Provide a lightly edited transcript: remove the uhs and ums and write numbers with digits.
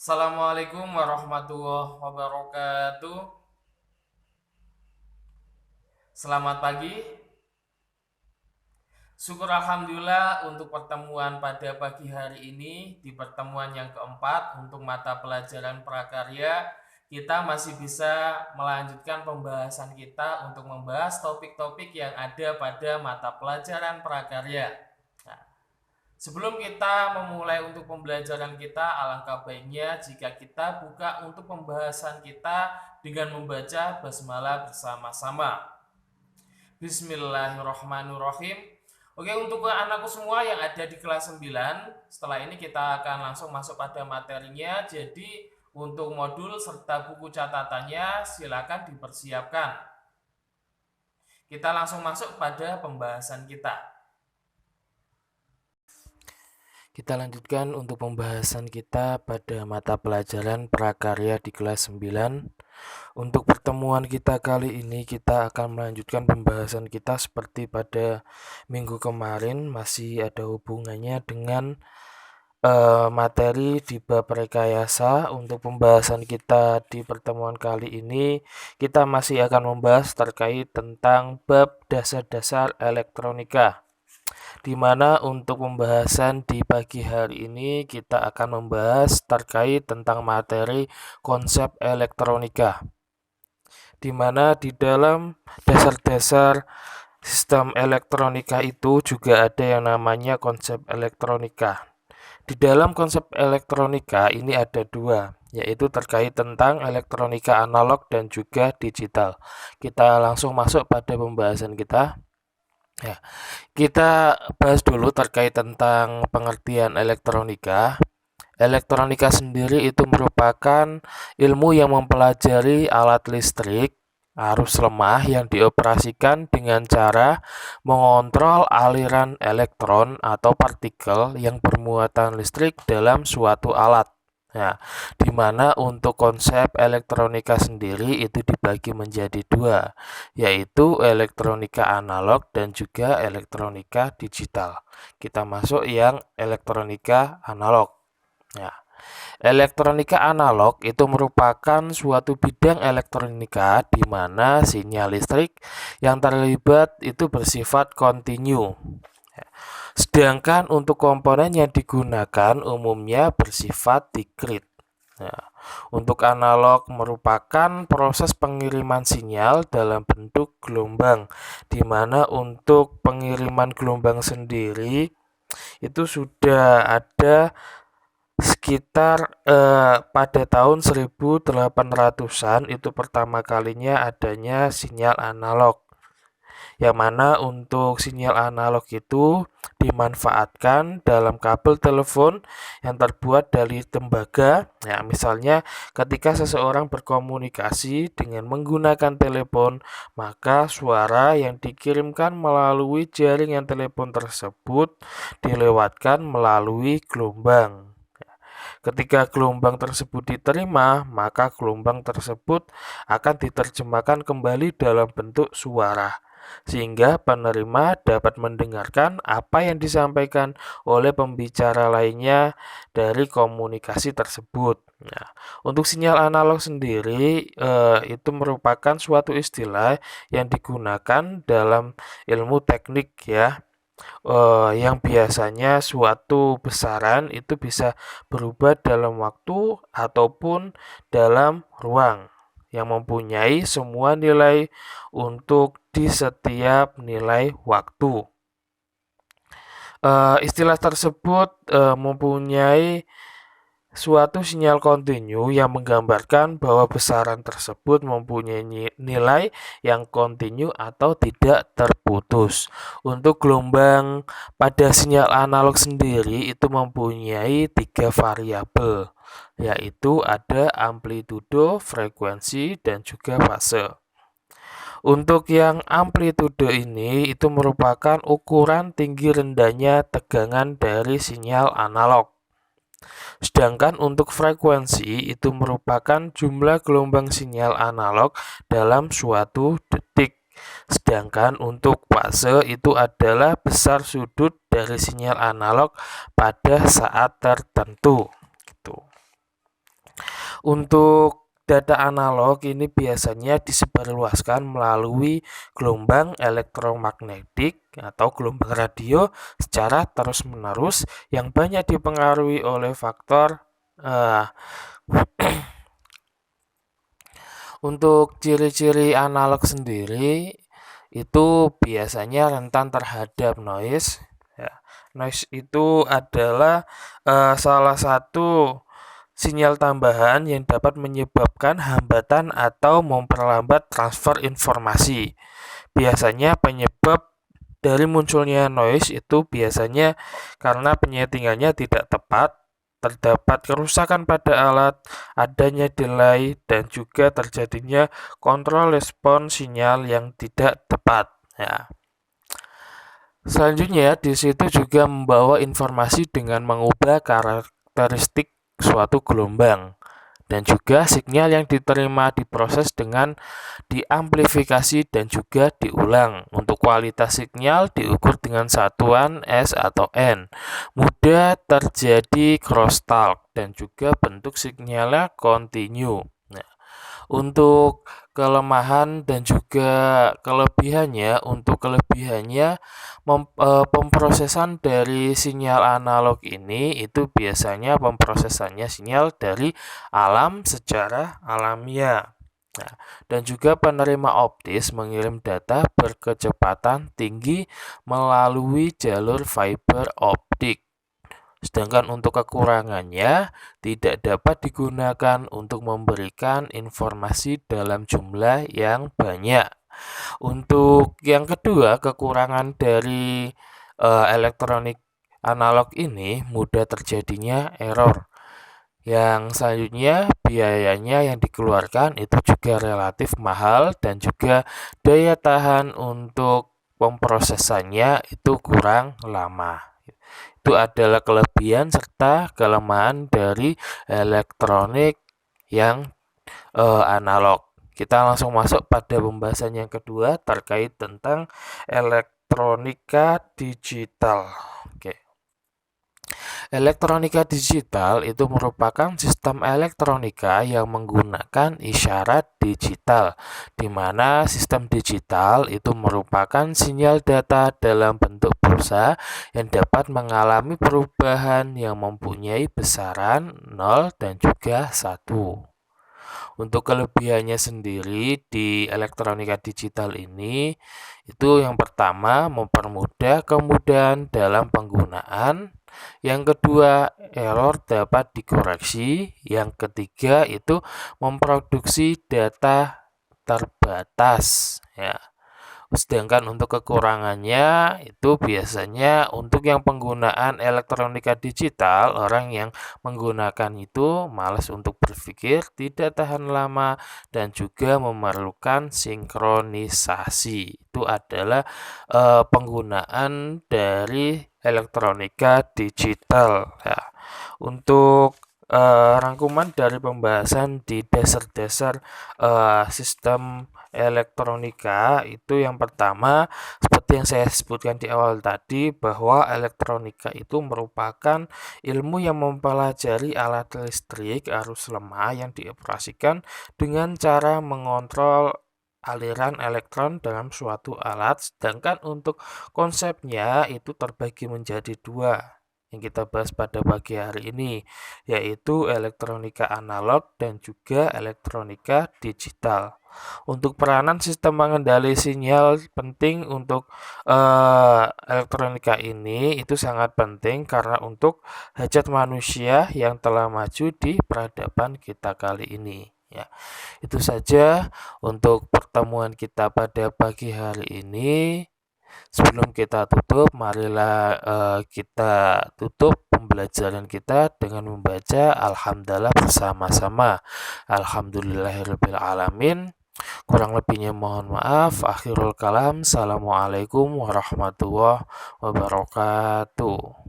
Assalamualaikum warahmatullahi wabarakatuh. Selamat pagi. Syukur Alhamdulillah untuk pertemuan pada pagi hari ini di pertemuan yang keempat untuk mata pelajaran prakarya. Kita masih bisa melanjutkan pembahasan kita untuk membahas topik-topik yang ada pada mata pelajaran prakarya. Nah, sebelum kita memulai untuk pembelajaran kita, alangkah baiknya jika kita buka untuk pembahasan kita dengan membaca basmalah bersama-sama. Bismillahirrahmanirrahim. Oke, untuk anakku semua yang ada di kelas 9, setelah ini kita akan langsung masuk pada materinya. Jadi, untuk modul serta buku catatannya silakan dipersiapkan. Kita langsung masuk pada pembahasan kita. Kita lanjutkan untuk pembahasan kita pada mata pelajaran prakarya di kelas 9. Untuk pertemuan kita kali ini kita akan melanjutkan pembahasan kita seperti pada minggu kemarin, masih ada hubungannya dengan materi di bab rekayasa. Untuk pembahasan kita di pertemuan kali ini kita masih akan membahas terkait tentang bab dasar-dasar elektronika, di mana untuk pembahasan di pagi hari ini kita akan membahas terkait tentang materi konsep elektronika, di mana di dalam dasar-dasar sistem elektronika itu juga ada yang namanya konsep elektronika. Di dalam konsep elektronika ini ada dua, yaitu terkait tentang elektronika analog dan juga digital. Kita langsung masuk pada pembahasan kita. Ya, kita bahas dulu terkait tentang pengertian elektronika. Elektronika sendiri itu merupakan ilmu yang mempelajari alat listrik arus lemah yang dioperasikan dengan cara mengontrol aliran elektron atau partikel yang bermuatan listrik dalam suatu alat. Nah, di mana untuk konsep elektronika sendiri itu dibagi menjadi dua, yaitu elektronika analog dan juga elektronika digital. Kita masuk yang elektronika analog. Ya, elektronika analog itu merupakan suatu bidang elektronika di mana sinyal listrik yang terlibat itu bersifat kontinu. Sedangkan untuk komponen yang digunakan umumnya bersifat discrete. Nah, untuk analog merupakan proses pengiriman sinyal dalam bentuk gelombang, di mana untuk pengiriman gelombang sendiri itu sudah ada sekitar pada tahun 1800-an itu pertama kalinya adanya sinyal analog, yang mana untuk sinyal analog itu dimanfaatkan dalam kabel telepon yang terbuat dari tembaga. Ya, misalnya ketika seseorang berkomunikasi dengan menggunakan telepon, maka suara yang dikirimkan melalui jaringan telepon tersebut dilewatkan melalui gelombang. Ketika gelombang tersebut diterima, maka gelombang tersebut akan diterjemahkan kembali dalam bentuk suara, sehingga penerima dapat mendengarkan apa yang disampaikan oleh pembicara lainnya dari komunikasi tersebut. Nah, untuk sinyal analog sendiri itu merupakan suatu istilah yang digunakan dalam ilmu teknik, ya, yang biasanya suatu besaran itu bisa berubah dalam waktu ataupun dalam ruang yang mempunyai semua nilai untuk di setiap nilai waktu. Istilah tersebut mempunyai suatu sinyal kontinu yang menggambarkan bahwa besaran tersebut mempunyai nilai yang kontinu atau tidak terputus. Untuk gelombang pada sinyal analog sendiri itu mempunyai tiga variabel, yaitu ada amplitudo, frekuensi, dan juga fase. Untuk yang amplitudo ini itu merupakan ukuran tinggi rendahnya tegangan dari sinyal analog. Sedangkan untuk frekuensi itu merupakan jumlah gelombang sinyal analog dalam suatu detik. Sedangkan untuk fase itu adalah besar sudut dari sinyal analog pada saat tertentu. Gitu. Untuk data analog ini biasanya disebarluaskan melalui gelombang elektromagnetik atau gelombang radio secara terus-menerus yang banyak dipengaruhi oleh faktor eh, untuk ciri-ciri analog sendiri itu biasanya rentan terhadap noise. Ya, noise itu adalah salah satu sinyal tambahan yang dapat menyebabkan hambatan atau memperlambat transfer informasi. Biasanya penyebab dari munculnya noise itu biasanya karena penyetingannya tidak tepat, terdapat kerusakan pada alat, adanya delay, dan juga terjadinya kontrol respon sinyal yang tidak tepat. Ya. Selanjutnya, di situ juga membawa informasi dengan mengubah karakteristik suatu gelombang dan juga sinyal yang diterima diproses dengan diamplifikasi dan juga diulang. Untuk kualitas sinyal diukur dengan satuan S atau N. Mudah terjadi crosstalk dan juga bentuk sinyalnya kontinu. Nah, untuk kelemahan dan juga kelebihannya, pemrosesan dari sinyal analog ini itu biasanya pemrosesannya sinyal dari alam secara alamiah. Nah, dan juga penerima optis mengirim data berkecepatan tinggi melalui jalur fiber optik. Sedangkan untuk kekurangannya tidak dapat digunakan untuk memberikan informasi dalam jumlah yang banyak. Untuk yang kedua, kekurangan dari elektronik analog ini mudah terjadinya error. Yang selanjutnya, biayanya yang dikeluarkan itu juga relatif mahal dan juga daya tahan untuk pemrosesannya itu kurang lama. Itu adalah kelebihan serta kelemahan dari elektronik yang analog. Kita langsung masuk pada pembahasan yang kedua terkait tentang elektronika digital. Oke. Elektronika digital itu merupakan sistem elektronika yang menggunakan isyarat digital, di mana sistem digital itu merupakan sinyal data dalam bentuk pulsa yang dapat mengalami perubahan yang mempunyai besaran 0 dan juga 1. Untuk kelebihannya sendiri di elektronika digital ini, itu yang pertama mempermudah kemudahan dalam penggunaan, yang kedua error dapat dikoreksi, yang ketiga itu memproduksi data terbatas. Ya. Sedangkan untuk kekurangannya itu biasanya untuk yang penggunaan elektronika digital, orang yang menggunakan itu malas untuk berpikir, tidak tahan lama, dan juga memerlukan sinkronisasi. Itu adalah penggunaan dari elektronika digital. Ya. Untuk rangkuman dari pembahasan di dasar-dasar sistem elektronika itu yang pertama seperti yang saya sebutkan di awal tadi bahwa elektronika itu merupakan ilmu yang mempelajari alat listrik arus lemah yang dioperasikan dengan cara mengontrol aliran elektron dalam suatu alat, sedangkan untuk konsepnya itu terbagi menjadi dua yang kita bahas pada pagi hari ini, yaitu elektronika analog dan juga elektronika digital. Untuk peranan sistem pengendali sinyal penting untuk elektronika ini itu sangat penting karena untuk hajat manusia yang telah maju di peradaban kita kali ini. Ya, itu saja untuk pertemuan kita pada pagi hari ini. Sebelum kita tutup, marilah kita tutup pembelajaran kita dengan membaca Alhamdulillah bersama-sama. Alhamdulillahirabbil alamin. Kurang lebihnya mohon maaf. Akhirul kalam. Assalamualaikum warahmatullahi wabarakatuh.